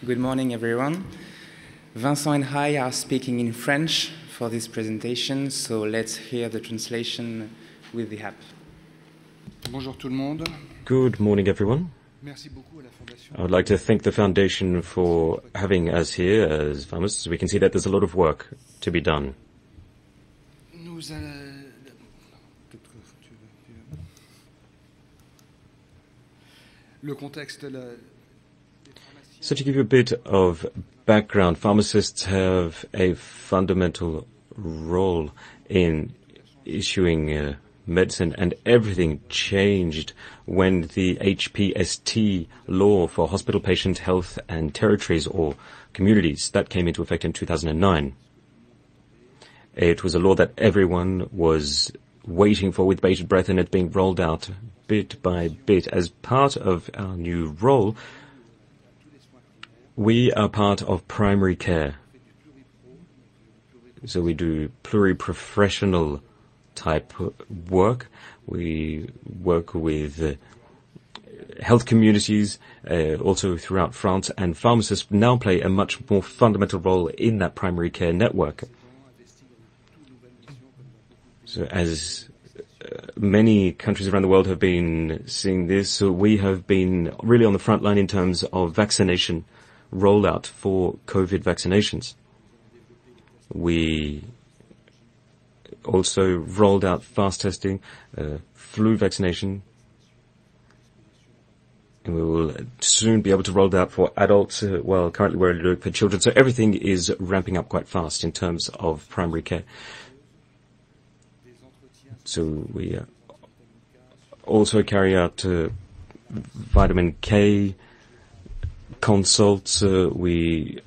Good morning, everyone. Vincent and I are speaking in French for this presentation, so let's hear the translation with the app. Bonjour tout le monde. Good morning, everyone. I would like to thank the Foundation for having us here as pharmacists. We can see that there's a lot of work to be done. So to give you a bit of background, pharmacists have a fundamental role in issuing medicine, and everything changed when the HPST law for hospital patient health and territories or communities, that came into effect in 2009. It was a law that everyone was waiting for with bated breath, and it's being rolled out bit by bit. As part of our new role, we are part of primary care. So we do pluriprofessional type work. We work with health communities also throughout France, and pharmacists now play a much more fundamental role in that primary care network. So as many countries around the world have been seeing this, so we have been really on the front line in terms of vaccination rollout for COVID vaccinations. We also rolled out fast testing, flu vaccination, and we will soon be able to roll it out for adults, while currently we're doing it for children. So everything is ramping up quite fast in terms of primary care. So we also carry out vitamin K consults. We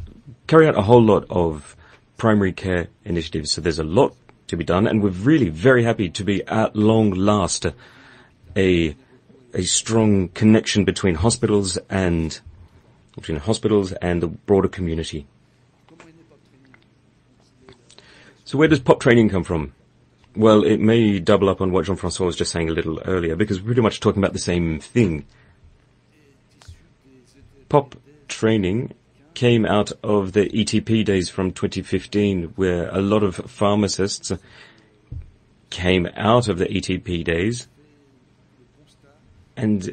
carry out a whole lot of primary care initiatives. So there's a lot to be done, and we're really very happy to be at long last a strong connection between hospitals and the broader community. So where does POP training come from? Well, it may double up on what Jean-François was just saying a little earlier, because we're pretty much talking about the same thing. POP training came out of the ETP days from 2015, where a lot of pharmacists came out of the ETP days, and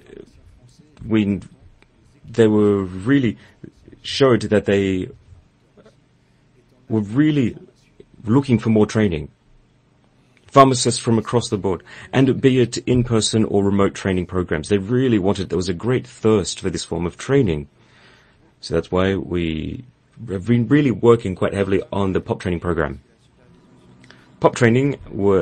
they were really showed that they were really looking for more training. Pharmacists from across the board, and be it in-person or remote training programs, they really wanted, there was a great thirst for this form of training. So that's why we have been really working quite heavily on the POP training program. POP training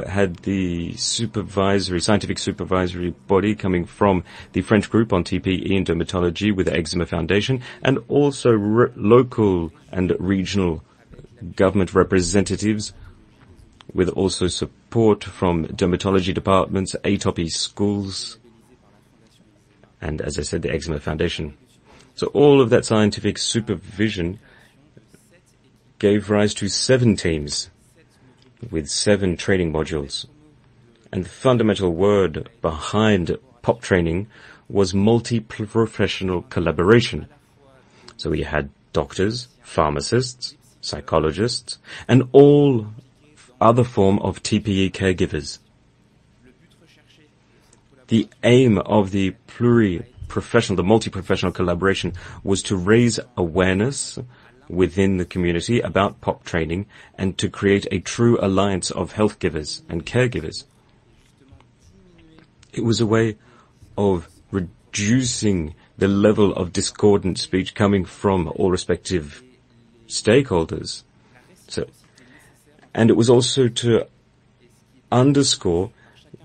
had the scientific supervisory body coming from the French group on TPE and dermatology with the Eczema Foundation, and also local and regional government representatives, with also support from dermatology departments, atopy schools, and, as I said, the Eczema Foundation. So all of that scientific supervision gave rise to 7 teams with 7 training modules. And the fundamental word behind POP training was multi-professional collaboration. So we had doctors, pharmacists, psychologists, and all other form of TPE caregivers. The aim of the multi-professional collaboration was to raise awareness within the community about POP training and to create a true alliance of health givers and caregivers. It was a way of reducing the level of discordant speech coming from all respective stakeholders. And it was also to underscore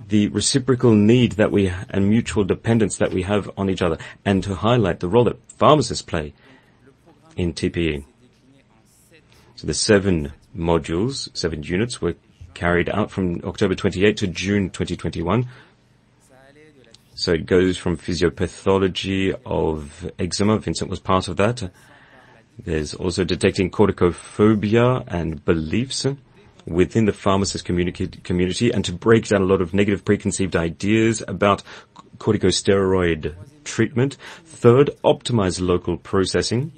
the reciprocal need that and mutual dependence that we have on each other, and to highlight the role that pharmacists play in TPE. So the 7 modules, 7 units were carried out from October 28 to June 2021. So it goes from physiopathology of eczema. Vincent was part of that. There's also detecting corticophobia and beliefs within the pharmacist community, and to break down a lot of negative preconceived ideas about corticosteroid treatment. Third, optimize local processing.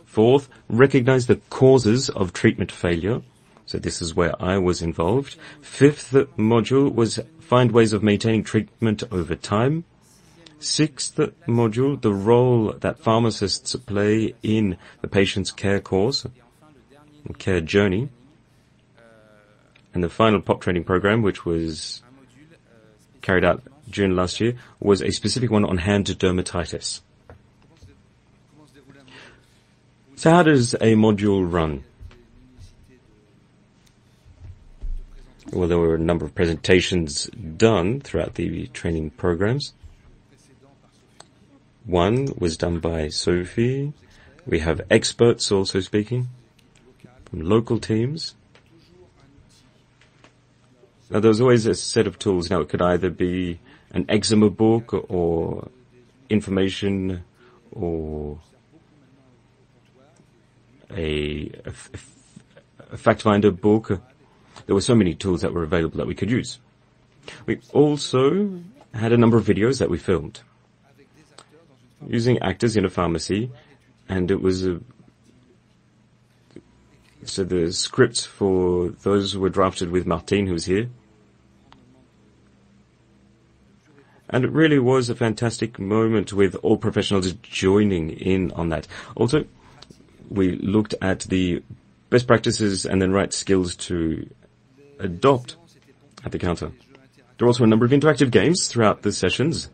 Fourth, recognize the causes of treatment failure. So this is where I was involved. Fifth module was find ways of maintaining treatment over time. Sixth module, the role that pharmacists play in the patient's care course, care journey. And the final POP training program, which was carried out June last year, was a specific one on hand dermatitis. So how does a module run? Well, there were a number of presentations done throughout the training programs. One was done by Sophie. We have experts also speaking from local teams. Now, there was always a set of tools. Now, it could either be an eczema book or information or a fact finder book. There were so many tools that were available that we could use. We also had a number of videos that we filmed using actors in a pharmacy, and it was so the scripts for those were drafted with Martine, who was here. And it really was a fantastic moment with all professionals joining in on that. Also, we looked at the best practices and then right skills to adopt at the counter. There were also a number of interactive games throughout the sessions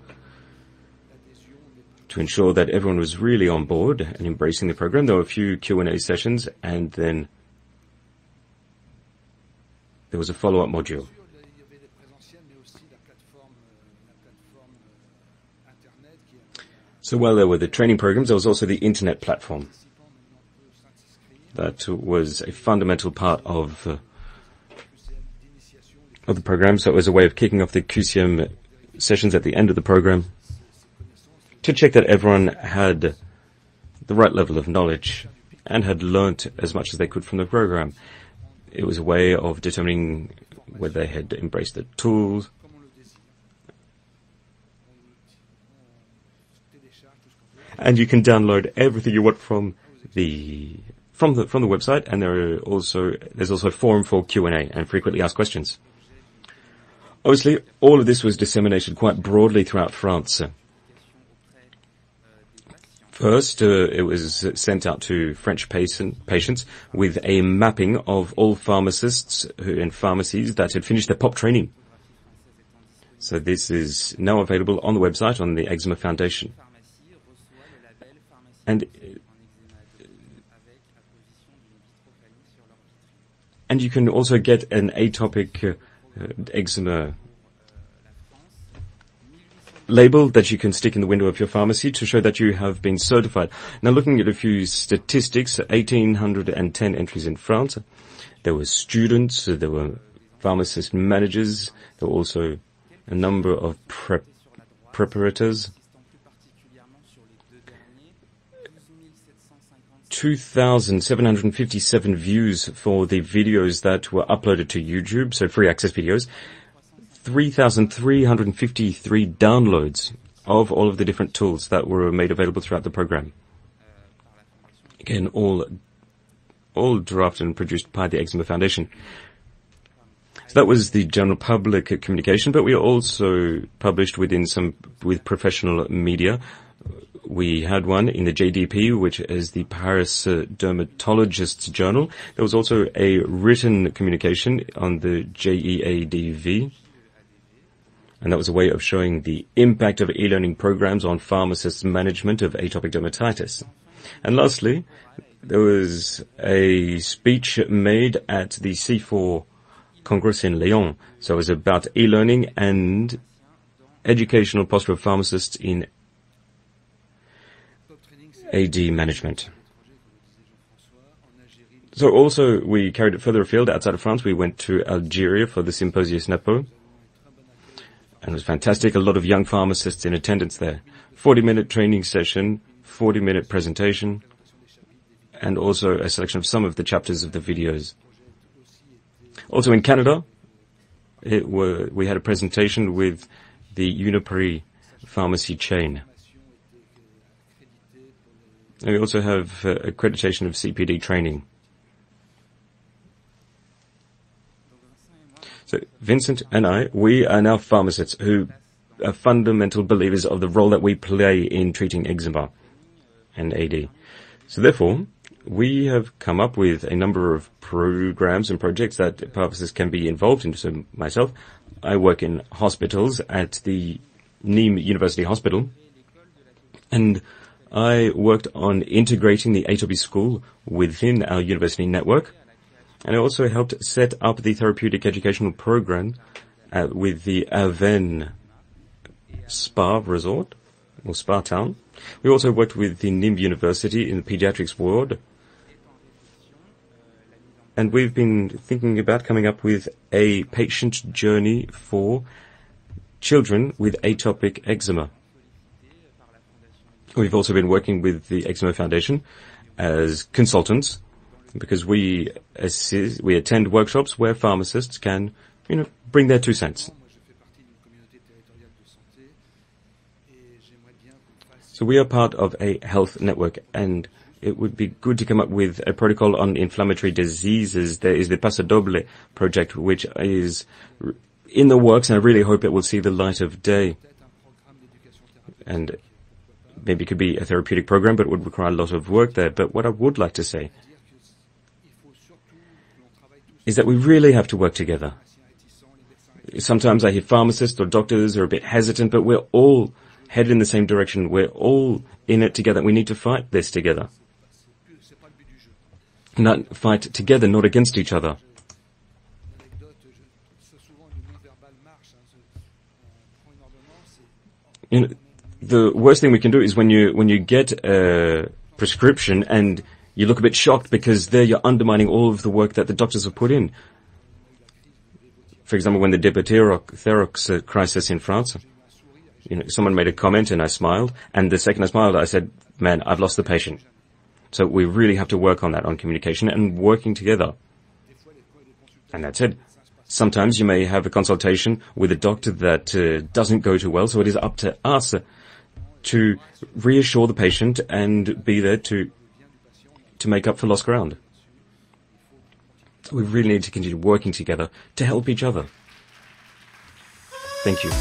to ensure that everyone was really on board and embracing the program. There were a few Q&A sessions, and then there was a follow-up module. So while there were the training programs, there was also the internet platform. That was a fundamental part of the program. So it was a way of kicking off the QCM sessions at the end of the program to check that everyone had the right level of knowledge and had learnt as much as they could from the program. It was a way of determining whether they had embraced the tools. And you can download everything you want from the website, and there's also a forum for Q&A and frequently asked questions. Obviously, all of this was disseminated quite broadly throughout France. First, it was sent out to French patients with a mapping of all pharmacists in pharmacies that had finished their POP training. So this is now available on the website on the Eczema Foundation. And you can also get an atopic eczema label that you can stick in the window of your pharmacy to show that you have been certified. Now, looking at a few statistics, 1,810 entries in France. There were students, there were pharmacist managers, there were also a number of preparators. 2,757 views for the videos that were uploaded to YouTube, so free access videos. 3,353 downloads of all of the different tools that were made available throughout the program. Again, all drafted and produced by the Eczema Foundation. So that was the general public communication, but we also published with professional media. We had one in the JDP, which is the Paris Dermatologists Journal. There was also a written communication on the JEADV. And that was a way of showing the impact of e-learning programs on pharmacists' management of atopic dermatitis. And lastly, there was a speech made at the C4 Congress in Lyon. So it was about e-learning and educational posture of pharmacists in AD management. So also we carried it further afield outside of France. We went to Algeria for the Symposius Napo. And it was fantastic. A lot of young pharmacists in attendance there. 40-minute training session, 40-minute presentation, and also a selection of some of the chapters of the videos. Also in Canada, we had a presentation with the Uniprix pharmacy chain. And we also have accreditation of CPD training. So Vincent and I, we are now pharmacists who are fundamental believers of the role that we play in treating eczema and AD. So therefore, we have come up with a number of programs and projects that pharmacists can be involved in. So myself, I work in hospitals at the Nîmes University Hospital, and I worked on integrating the A school within our university network, and I also helped set up the therapeutic educational program with the Aven Spa Resort, or Spa Town. We also worked with the Nîmes University in the pediatrics ward, and we've been thinking about coming up with a patient journey for children with atopic eczema. We've also been working with the Eczema Foundation as consultants, because we attend workshops where pharmacists can, bring their 2 cents. So we are part of a health network, and it would be good to come up with a protocol on inflammatory diseases. There is the Pasodoble project, which is in the works, and I really hope it will see the light of day. And maybe it could be a therapeutic program, but it would require a lot of work there. But what I would like to say is that we really have to work together. Sometimes I hear pharmacists or doctors are a bit hesitant, but we're all headed in the same direction. We're all in it together. We need to fight this together. Not fight together, not against each other. The worst thing we can do is when you get a prescription and you look a bit shocked, because there you're undermining all of the work that the doctors have put in. For example, when the Diptherox crisis in France, someone made a comment and I smiled, and the second I smiled, I said, man, I've lost the patient. So we really have to work on that, on communication and working together. And that's it. Sometimes you may have a consultation with a doctor that doesn't go too well, so it is up to us to reassure the patient and be there to make up for lost ground. We really need to continue working together to help each other. Thank you.